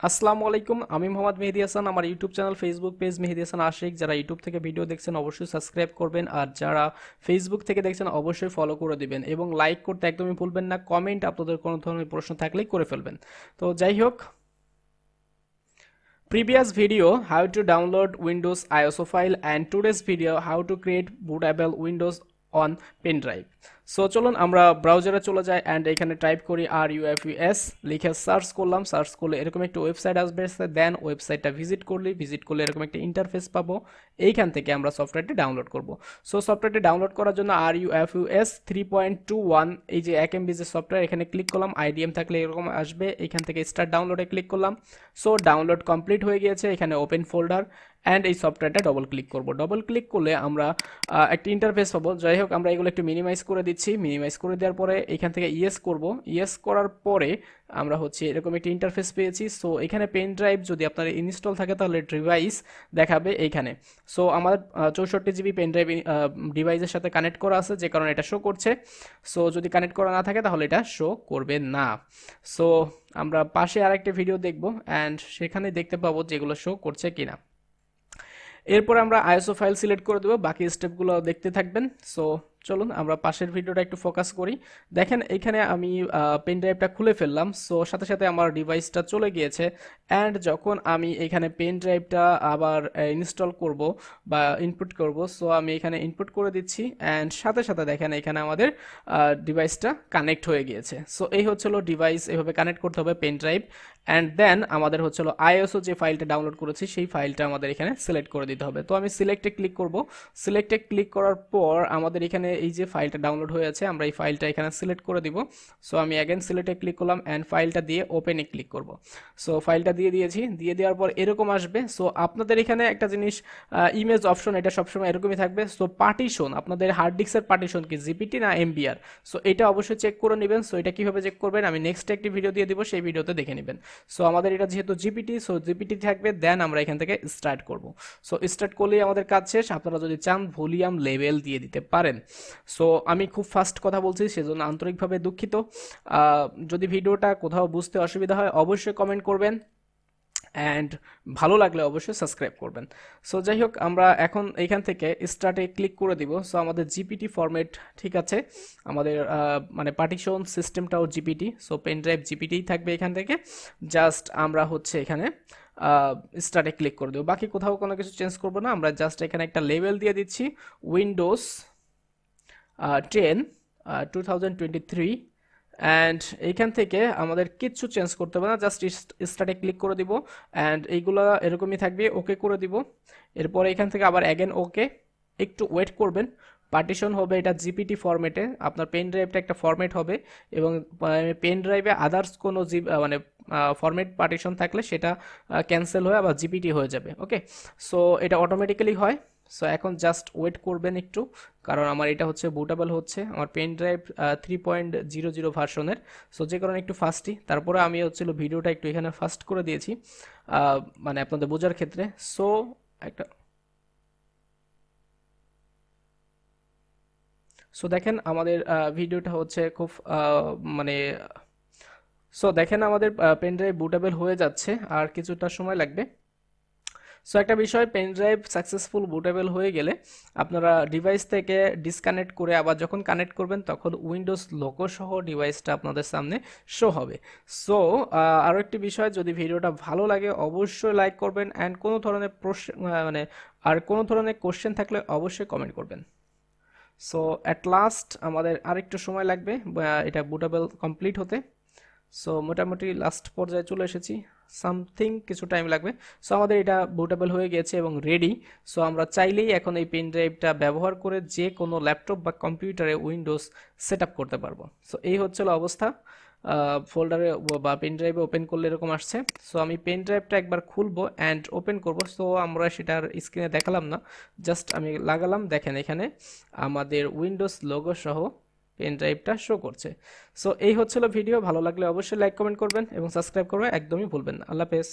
আসসালামু আলাইকুম, আমি মোহাম্মদ মেহেদি হাসান। আমার YouTube channel, Facebook page Mehedi Hasan Ashiq. যারা ইউটিউব থেকে ভিডিও দেখছেন অবশ্যই সাবস্ক্রাইব করবেন, আর যারা ফেসবুক থেকে দেখছেন অবশ্যই ফলো করে দিবেন এবং লাইক করতে একদমই ভুলবেন না। কমেন্ট আপনাদের কোনো ধরনের প্রশ্ন থাকলেই করে ফেলবেন। তো যাই হোক, previous video how to download Windows ISO file and today's video how to create bootable Windows on pen drive. So চলুন আমরা ব্রাউজারে চলে যাই অ্যান্ড এখানে টাইপ করি RUFUS, লিখে সার্চ করলাম। সার্চ করলে এরকম একটা ওয়েবসাইট আসবে, দেন ওয়েবসাইটটা ভিজিট করলে এরকম একটা ইন্টারফেস পাবো। এইখান থেকে আমরা সফটওয়্যারটি ডাউনলোড করব। সো সফটওয়্যারটি ডাউনলোড করার জন্য RUFUS 3.21 এই যে 1 MB যে সফটওয়্যার, এখানে ক্লিক করলাম। IDM থাকলে এরকম আসবে, এখান থেকে স্টার্ট ডাউনলোডে ক্লিক করলাম। সো ডাউনলোড কমপ্লিট হয়ে গিয়েছে, এখানে ওপেন ফোল্ডার অ্যান্ড এই সফটওয়্যারটা ডবল ক্লিক করব। ডবল ক্লিক করলে আমরা একটা ইন্টারফেস পাবো। যাই হোক, আমরা এগুলো একটু মিনিমাইজ করে দিচ্ছি। মিনিমাইজ করে দেওয়ার পরে এখান থেকে ইয়েস করব। ইয়েস করার পরে আমরা হচ্ছে এরকম একটা ইন্টারফেস পেয়েছি। সো এখানে পেন ড্রাইভ যদি আপনার ইনস্টল থাকে তাহলে ডিভাইস দেখাবে এইখানে। সো আমার 64 GB পেন ড্রাইভ ডিভাইসের সাথে কানেক্ট করা আছে, যে কারণে এটা শো করছে। সো যদি কানেক্ট করা না থাকে তাহলে এটা শো করবে না। সো আমরা পাশে আরেকটা ভিডিও দেখব অ্যান্ড সেখানে দেখতে পাবো যেগুলো শো করছে কিনা। এরপর আমরা আইএসও ফাইল সিলেক্ট করে দেবো, বাকি স্টেপগুলো দেখতে থাকবেন। সো চলুন আমরা পাশের ভিডিওটা একটু ফোকাস করি। দেখেন এখানে আমি পেন ড্রাইভটা খুলে ফেললাম। সো সাথে সাথে আমার ডিভাইসটা চলে গিয়েছে অ্যান্ড যখন আমি এখানে পেন ড্রাইভটা আবার ইনস্টল করব বা ইনপুট করব, সো আমি এখানে ইনপুট করে দিচ্ছি অ্যান্ড সাথে সাথে দেখেন এখানে আমাদের ডিভাইসটা কানেক্ট হয়ে গিয়েছে। সো এই হচ্ছিল ডিভাইস, এভাবে কানেক্ট করতে হবে পেন ড্রাইভ। অ্যান্ড দেন আমাদের হচ্ছিল আইএসও যে ফাইলটা ডাউনলোড করেছি সেই ফাইলটা আমাদের এখানে সিলেক্ট করে দিতে হবে। তো আমি সিলেক্টে ক্লিক করব। সিলেক্টে ক্লিক করার পর আমাদের এখানে এই যে ফাইলটা ডাউনলোড হয়ে আছে, আমরা এই ফাইলটা এখানে সিলেক্ট করে দিব। সো আমি অ্যাগেন সিলেক্টে ক্লিক করলাম অ্যান্ড ফাইলটা দিয়ে ওপেনে ক্লিক করব। সো ফাইলটা দিয়ে দিয়েছি, দিয়ে দেওয়ার পর এরকম আসবে। সো আপনাদের এখানে একটা জিনিস, ইমেজ অপশন, এটা সবসময় এরকমই থাকবে। সো পার্টিশন, আপনাদের হার্ড ডিস্কের পার্টিশন কি জিপিটি না এমবিআর, সো এটা অবশ্যই চেক করে নেবেন। সো এটা কিভাবে চেক করবেন আমি নেক্সট একটি ভিডিও দিয়ে দিব, সেই ভিডিওতে দেখে নেবেন। সো আমাদের এটা যেহেতু জিপিটি, সো জিপিটি থাকবে, দেন আমরা এখান থেকে স্টার্ট করব। সো স্টার্ট করলেই আমাদের কাজ শেষ। আপনারা যদি চান ভলিউম লেভেল দিয়ে দিতে পারেন। সো আমি খুব ফাস্ট কথা বলছি, সেজন্য আন্তরিকভাবে দুঃখিত। যদি ভিডিওটা কোথাও বুঝতে অসুবিধা হয় অবশ্যই কমেন্ট করবেন অ্যান্ড ভালো লাগলে অবশ্যই সাবস্ক্রাইব করবেন। সো যাই হোক, আমরা এখন এইখান থেকে স্টার্টে ক্লিক করে দিব। সো আমাদের জিপিটি ফরম্যাট ঠিক আছে, আমাদের মানে পার্টিশন সিস্টেমটাও জিপিটি। সো পেন ড্রাইভ জিপিটিই থাকবে এখান থেকে। জাস্ট আমরা হচ্ছে এখানে স্টার্টে ক্লিক করে দেবো, বাকি কোথাও কোনো কিছু চেঞ্জ করবো না। আমরা জাস্ট এখানে একটা লেভেল দিয়ে দিচ্ছি, উইন্ডোজ 10 2023 অ্যান্ড এইখান থেকে আমাদের কিচ্ছু চেঞ্জ করতে হবে না, জাস্ট স্টার্টে ক্লিক করে দিব অ্যান্ড এইগুলো এরকমই থাকবে, ওকে করে দিব। এরপর এখান থেকে আবার অ্যাগেন ওকে, একটু ওয়েট করবেন। পার্টিশন হবে এটা জিপিটি ফরম্যাটে, আপনার পেন ড্রাইভটা একটা ফরম্যাট হবে এবং পেন ড্রাইভে আদার্স কোনো মানে ফরম্যাট পার্টিশন থাকলে সেটা ক্যান্সেল হয়ে আবার জিপিটি হয়ে যাবে। ওকে, সো এটা অটোমেটিক্যালি হয়। সো এখন জাস্ট ওয়েট করবেন একটু, কারণ আমার এটা হচ্ছে বুটেবল হচ্ছে, আমার পেন ড্রাইভ 3.00 ভার্সনের। সো যে কারণে একটু ফাস্টই। তারপরে আমি হচ্ছিল ভিডিওটা একটু এখানে ফাস্ট করে দিয়েছি মানে আপনাদের বোঝার ক্ষেত্রে। সো একটা সো দেখেন আমাদের ভিডিওটা হচ্ছে খুব মানে সো দেখেন আমাদের পেন ড্রাইভ বুটেবল হয়ে যাচ্ছে, আর কিছুটা সময় লাগবে। সো একটা বিষয়, পেন ড্রাইভ সাকসেসফুল বুটেবল হয়ে গেলে আপনারা ডিভাইস থেকে ডিসকানেক্ট করে আবার যখন কানেক্ট করবেন তখন উইন্ডোজ লোগো সহ ডিভাইসটা আপনাদের সামনে শো হবে। সো আরও একটি বিষয়, যদি ভিডিওটা ভালো লাগে অবশ্যই লাইক করবেন অ্যান্ড কোনো ধরনের প্রশ্ন মানে আর কোনো ধরনের কোশ্চেন থাকলে অবশ্যই কমেন্ট করবেন। সো অ্যাট লাস্ট আমাদের আরেকটু সময় লাগবে এটা বুটেবল কমপ্লিট হতে। সো মোটামুটি লাস্ট পর্যায়ে চলে এসেছি, সামথিং কিছু টাইম লাগবে। সো আমাদের এটা বুটেবল হয়ে গেছে এবং রেডি। সো আমরা চাইলেই এখন এই পেন ড্রাইভটা ব্যবহার করে যে কোনো ল্যাপটপ বা কম্পিউটারে উইন্ডোজ সেট আপ করতে পারবো। সো এই হচ্ছিল অবস্থা, ফোল্ডারে বা পেন ড্রাইভে ওপেন করলে এরকম আসছে। সো আমি পেন ড্রাইভটা একবার খুলবো অ্যান্ড ওপেন করব। সো আমরা সেটার স্ক্রিনে দেখালাম না, জাস্ট আমি লাগালাম, দেখেন এখানে আমাদের উইন্ডোজ লোগো সহ পেন ড্রাইভটা শো করছে। সো এই হচ্ছিল ভিডিও, ভালো লাগলে অবশ্যই লাইক কমেন্ট করবেন এবং সাবস্ক্রাইব করবেন একদমই ভুলবেন না। আল্লাহ হাফেজ।